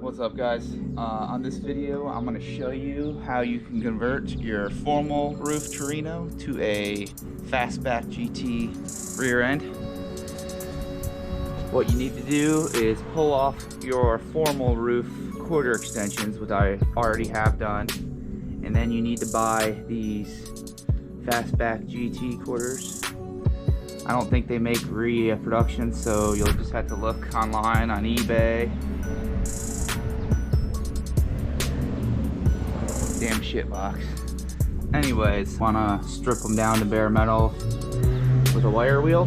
What's up, guys? On this video I'm going to show you how you can convert your formal roof Torino to a Fastback GT rear end. What you need to do is pull off your formal roof quarter extensions, which I already have done, and then you need to buy these Fastback GT quarters. I don't think they make reproduction, so you'll just have to look online on eBay. Damn shit box. Anyways, wanna strip them down to bare metal with a wire wheel.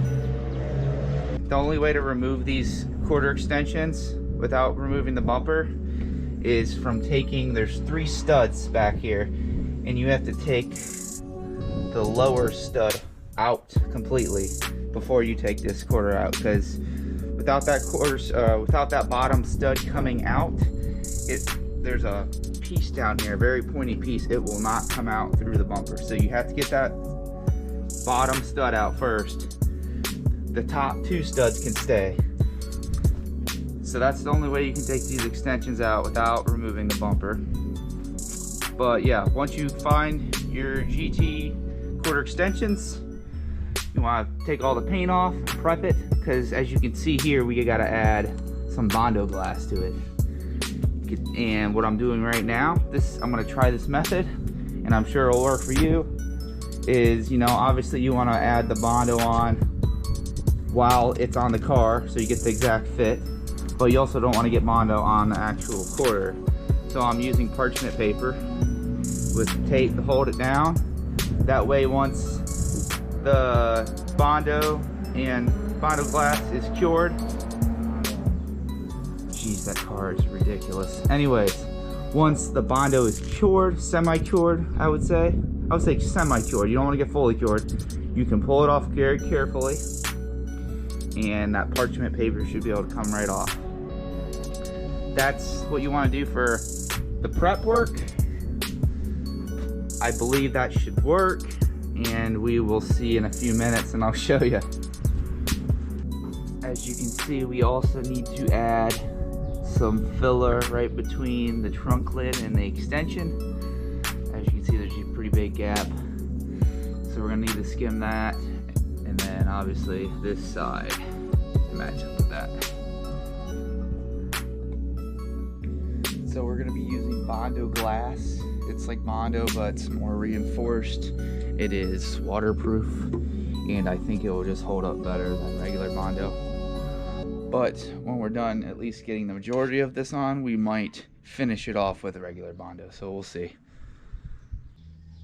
The only way to remove these quarter extensions without removing the bumper is from taking, there's 3 studs back here, and you have to take the lower stud out completely before you take this quarter out, because without that bottom stud coming out, there's a piece down here, very pointy piece, it will not come out through the bumper. So you have to get that bottom stud out first. The top 2 studs can stay. So that's the only way you can take these extensions out without removing the bumper. But yeah, once you find your GT quarter extensions, you want to take all the paint off, prep it, because as you can see here, we got to add some Bondo Glass to it. And what I'm doing right now, I'm going to try this method, and I'm sure it'll work for you, is, you know, obviously you want to add the Bondo on while it's on the car so you get the exact fit, but you also don't want to get Bondo on the actual quarter. So I'm using parchment paper with tape to hold it down. That way, once the Bondo and Bondo Glass is cured, jeez, that car is ridiculous. Anyways, once the Bondo is cured, semi-cured, I would say semi-cured, you don't want to get fully cured, you can pull it off very carefully, and that parchment paper should be able to come right off. That's what you want to do for the prep work. I believe that should work, and we will see in a few minutes, and I'll show you. As you can see, we also need to add some filler right between the trunk lid and the extension. As you can see, there's a pretty big gap, so we're gonna need to skim that, and then obviously this side to match up with that. So we're gonna be using Bondo Glass. It's like Bondo, but it's more reinforced. It is waterproof, and I think it will just hold up better than regular Bondo. But when we're done at least getting the majority of this on, we might finish it off with a regular Bondo, so we'll see.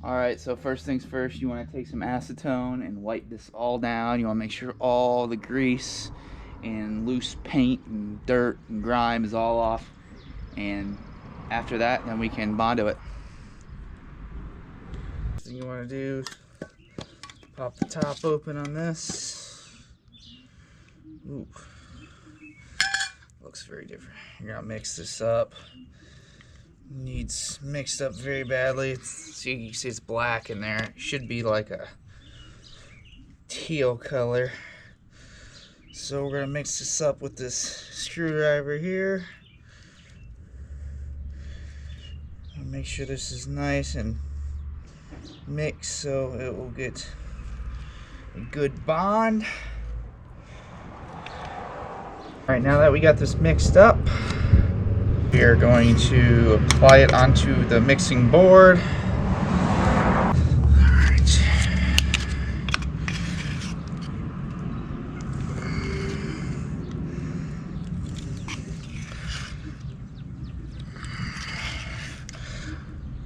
Alright, so first things first, you want to take some acetone and wipe this all down. You want to make sure all the grease and loose paint and dirt and grime is all off. And after that, then we can Bondo it. First thing you want to do, pop the top open on this. Ooh. Looks very different. You're gonna mix this up. Needs mixed up very badly. See, you can see it's black in there. It should be like a teal color. So we're gonna mix this up with this screwdriver here. And make sure this is nice and mixed so it will get a good bond. Alright, now that we got this mixed up, we are going to apply it onto the mixing board. Alright.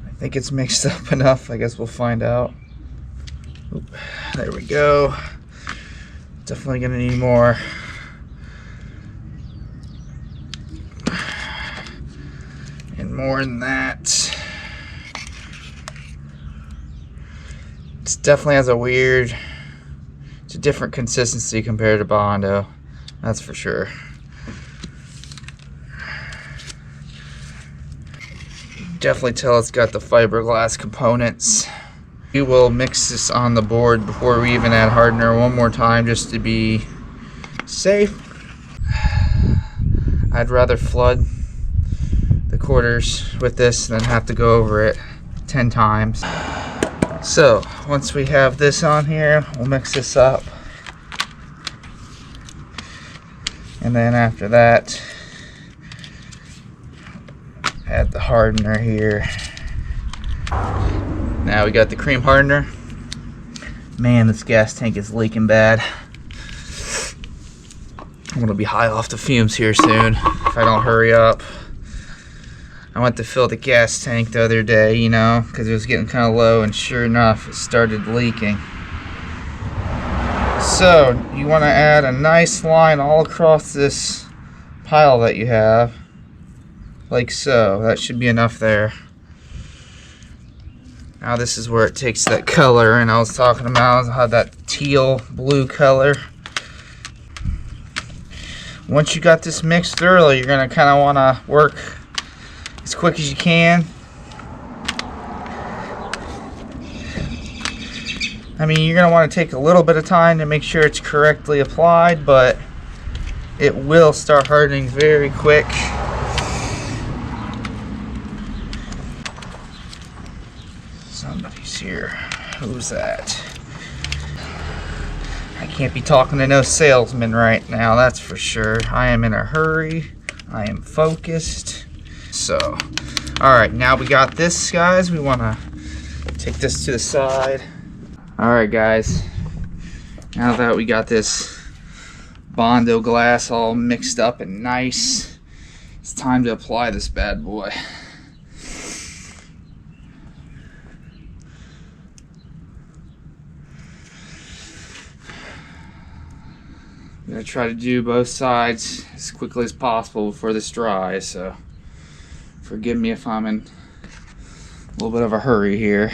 I think it's mixed up enough. I guess we'll find out. Oop, there we go. Definitely gonna need more. More than that. It definitely has it's a different consistency compared to Bondo, that's for sure. Definitely tell it's got the fiberglass components. We will mix this on the board before we even add hardener one more time just to be safe. I'd rather flood quarters with this and then have to go over it 10 times. So once we have this on here, we'll mix this up. And then after that, add the hardener here. Now we got the cream hardener. Man, this gas tank is leaking bad. I'm gonna be high off the fumes here soon if I don't hurry up. I went to fill the gas tank the other day, you know, because it was getting kind of low, and sure enough, it started leaking. So you want to add a nice line all across this pile that you have, like so. That should be enough there. Now this is where it takes that color, and I was talking about how that teal blue color. Once you got this mixed thoroughly, you're going to kind of want to work as quick as you can. I mean, you're going to want to take a little bit of time to make sure it's correctly applied, but it will start hardening very quick. Somebody's here. Who's that? I can't be talking to no salesman right now, that's for sure. I am in a hurry. I am focused. So, alright, now we got this, guys. We want to take this to the side. Alright, guys. Now that we got this Bondo Glass all mixed up and nice, it's time to apply this bad boy. I'm gonna try to do both sides as quickly as possible before this dries, so forgive me if I'm in a little bit of a hurry here.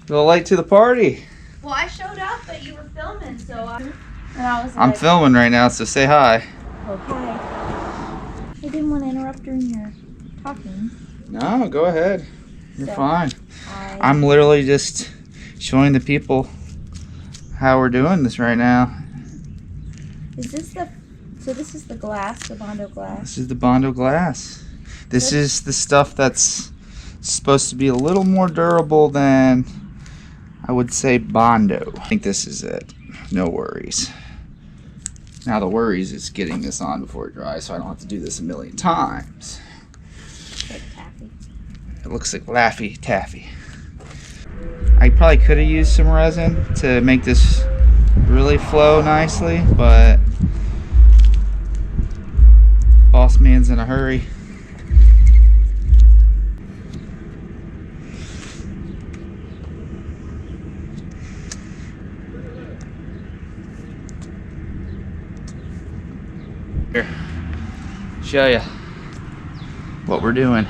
A little late to the party. Well, I showed up, but you were filming, so I was like, I'm filming right now, so say hi. oh, hi. I didn't want to interrupt during your talking. No, go ahead. You're So, fine. I'm literally just showing the people how we're doing this right now. Is this the... So this is the glass, the Bondo Glass. This is the Bondo Glass. This is the stuff that's supposed to be a little more durable than, I would say, Bondo. I think this is it. No worries. Now the worries is getting this on before it dries, so I don't have to do this a million times. Like taffy. It looks like Laffy Taffy. I probably could have used some resin to make this really flow nicely, but boss man's in a hurry. Here, show you what we're doing.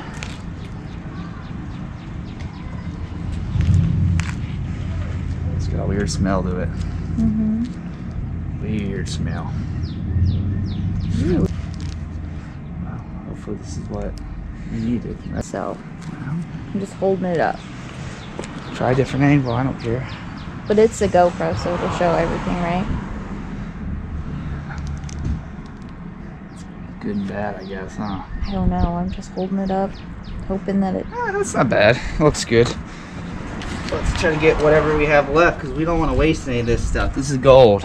It's got a weird smell to it. Weird smell. Well, hopefully this is what you needed. So, I'm just holding it up. Try a different angle, I don't care. But it's a GoPro, so it'll show everything, right? Good and bad, I guess, huh? I don't know. I'm just holding it up, hoping that it... That's not bad. Looks good. Let's try to get whatever we have left, because we don't want to waste any of this stuff. This is gold.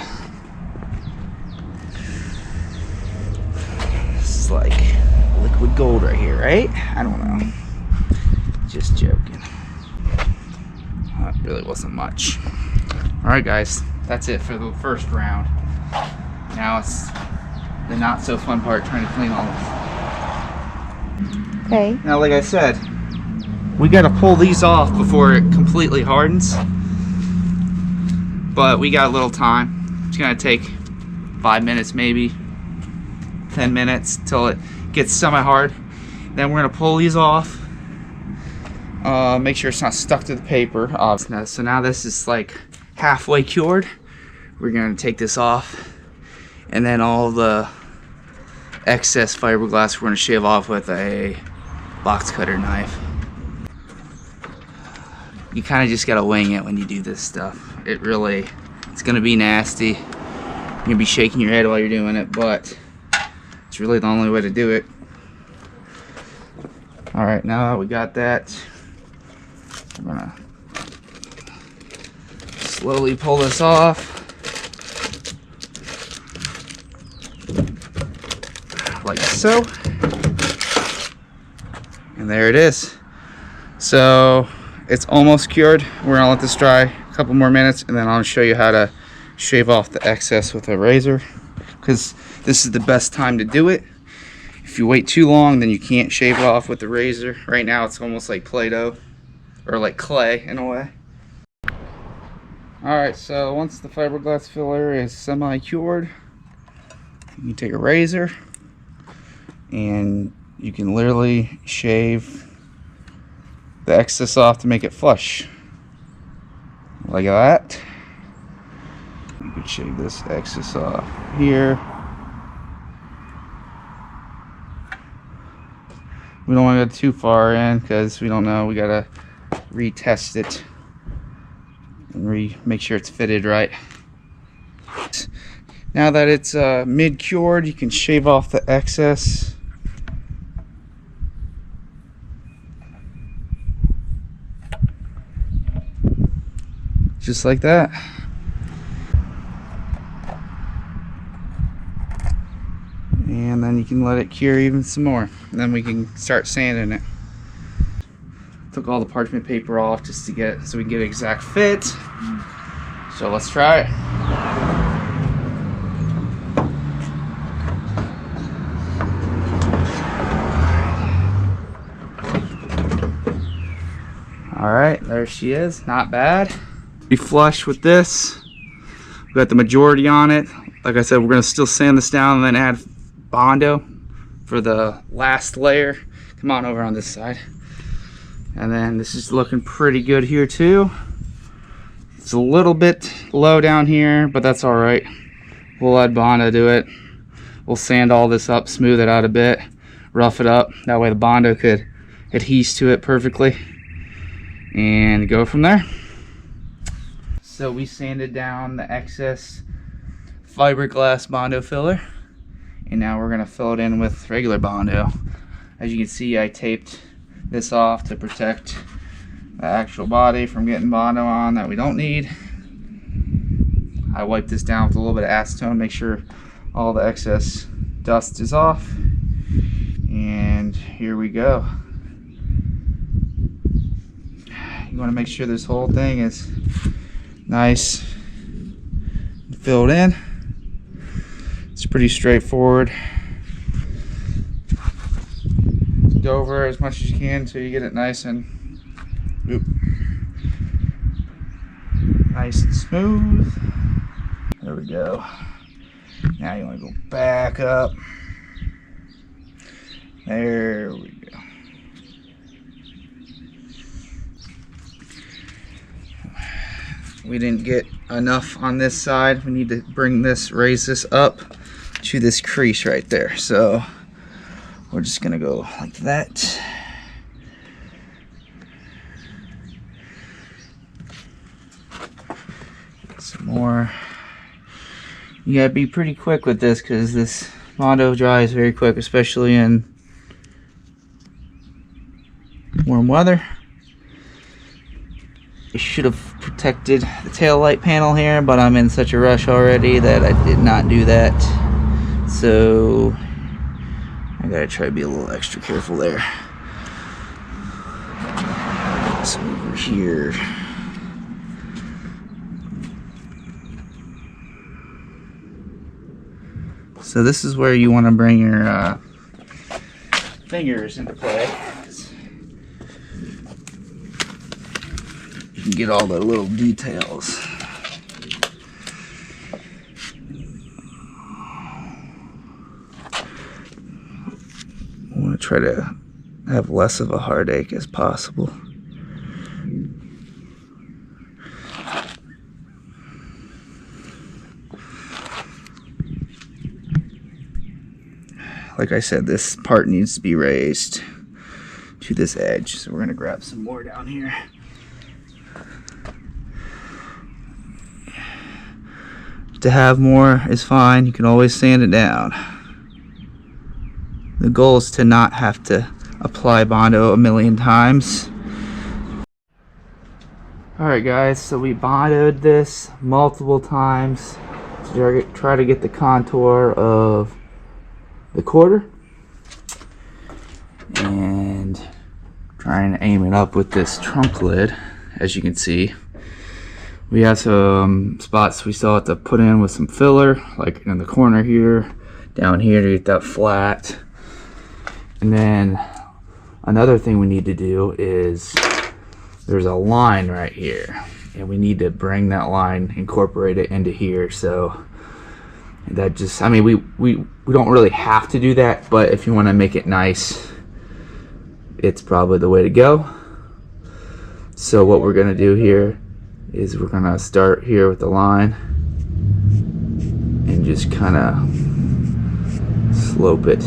This is like liquid gold right here, right? I don't know. Just joking. That really wasn't much. Alright, guys. That's it for the first round. Now it's the not so fun part, trying to clean all this. Okay. Now, like I said, we got to pull these off before it completely hardens. But we got a little time. It's going to take 5 minutes, maybe 10 minutes till it gets semi-hard. Then we're going to pull these off. Make sure it's not stuck to the paper. So now this is like halfway cured. We're going to take this off. And then all the excess fiberglass we're going to shave off with a box cutter knife. you kind of just gotta wing it when you do this stuff. It's gonna be nasty. You're gonna be shaking your head while you're doing it, but it's really the only way to do it. All right, now that we got that, I'm gonna slowly pull this off. Like so. And there it is. So it's almost cured. We're gonna let this dry a couple more minutes, and then I'll show you how to shave off the excess with a razor, because this is the best time to do it. If you wait too long, then you can't shave it off with the razor. Right now it's almost like Play-Doh, or like clay in a way. Alright, so once the fiberglass filler is semi-cured, you can take a razor and you can literally shave the excess off to make it flush. Like that. You can shave this excess off here. We don't want to go too far in because we don't know. We gotta retest it and make sure it's fitted right. Now that it's mid-cured, you can shave off the excess. Just like that. And then you can let it cure even some more. And then we can start sanding it. Took all the parchment paper off just to get so we can get an exact fit. So let's try it. Alright, there she is. Not bad. Be flush with this. We got the majority on it. Like I said, we're going to still sand this down and then add Bondo for the last layer. Come on over on this side. And then this is looking pretty good here too. It's a little bit low down here, but that's alright. We'll add Bondo to it. We'll sand all this up, smooth it out a bit, rough it up. That way the Bondo could adhere to it perfectly. And go from there. So we sanded down the excess fiberglass Bondo filler, and now we're gonna fill it in with regular Bondo. As you can see, I taped this off to protect the actual body from getting Bondo on that we don't need. I wiped this down with a little bit of acetone, make sure all the excess dust is off, and here we go. You want to make sure this whole thing is nice and filled in. It's pretty straightforward. Go over as much as you can until you get it nice and nice and smooth. There we go. Now you want to go back up. There we go. We didn't get enough on this side. We need to raise this up to this crease right there. So we're just gonna go like that. Get some more. You gotta be pretty quick with this because this Bondo dries very quick, especially in warm weather. I should have protected the tail light panel here, but I'm in such a rush already that I did not do that. So I gotta try to be a little extra careful there. So over here. So this is where you want to bring your fingers into play. You can get all the little details. I want to try to have less of a heartache as possible. Like I said, this part needs to be raised to this edge, so we're going to grab some more down here. to have more is fine. You can always sand it down. The goal is to not have to apply Bondo a million times. Alright guys, so we bondoed this multiple times to try to get the contour of the quarter. And trying to aim it up with this trunk lid. As you can see, we have some spots we still have to put in with some filler, like in the corner here, down here to get that flat. And then another thing we need to do is there's a line right here, and we need to bring that line, incorporate it into here. So that just, I mean, we don't really have to do that, but if you want to make it nice, it's probably the way to go. So what we're gonna do here is we're gonna start here with the line and just kind of slope it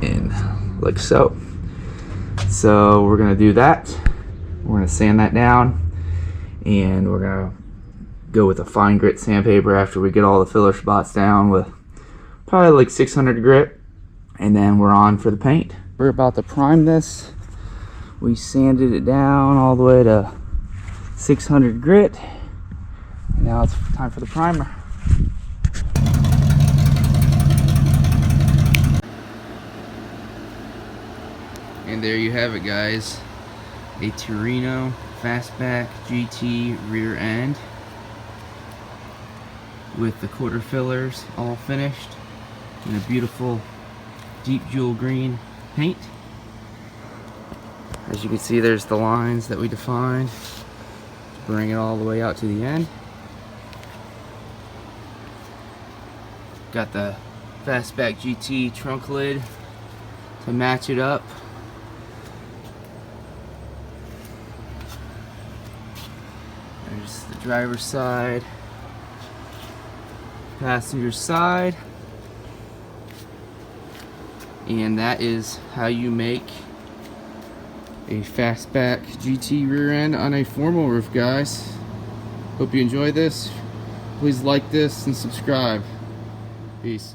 in like so. So we're gonna do that. We're gonna sand that down, and we're gonna go with a fine grit sandpaper after we get all the filler spots down with probably like 600 grit, and then we're on for the paint. We're about to prime this. We sanded it down all the way to 600 grit. And now it's time for the primer. And there you have it, guys. A Torino Fastback GT rear end with the quarter fillers all finished in a beautiful deep jewel green paint. As you can see, there's the lines that we defined to bring it all the way out to the end. Got the Fastback GT Trunk Lid to match it up. There's the driver's side, passenger side, and that is how you make a Fastback GT rear end on a formal roof, guys. Hope you enjoyed this. Please like this and subscribe. Peace.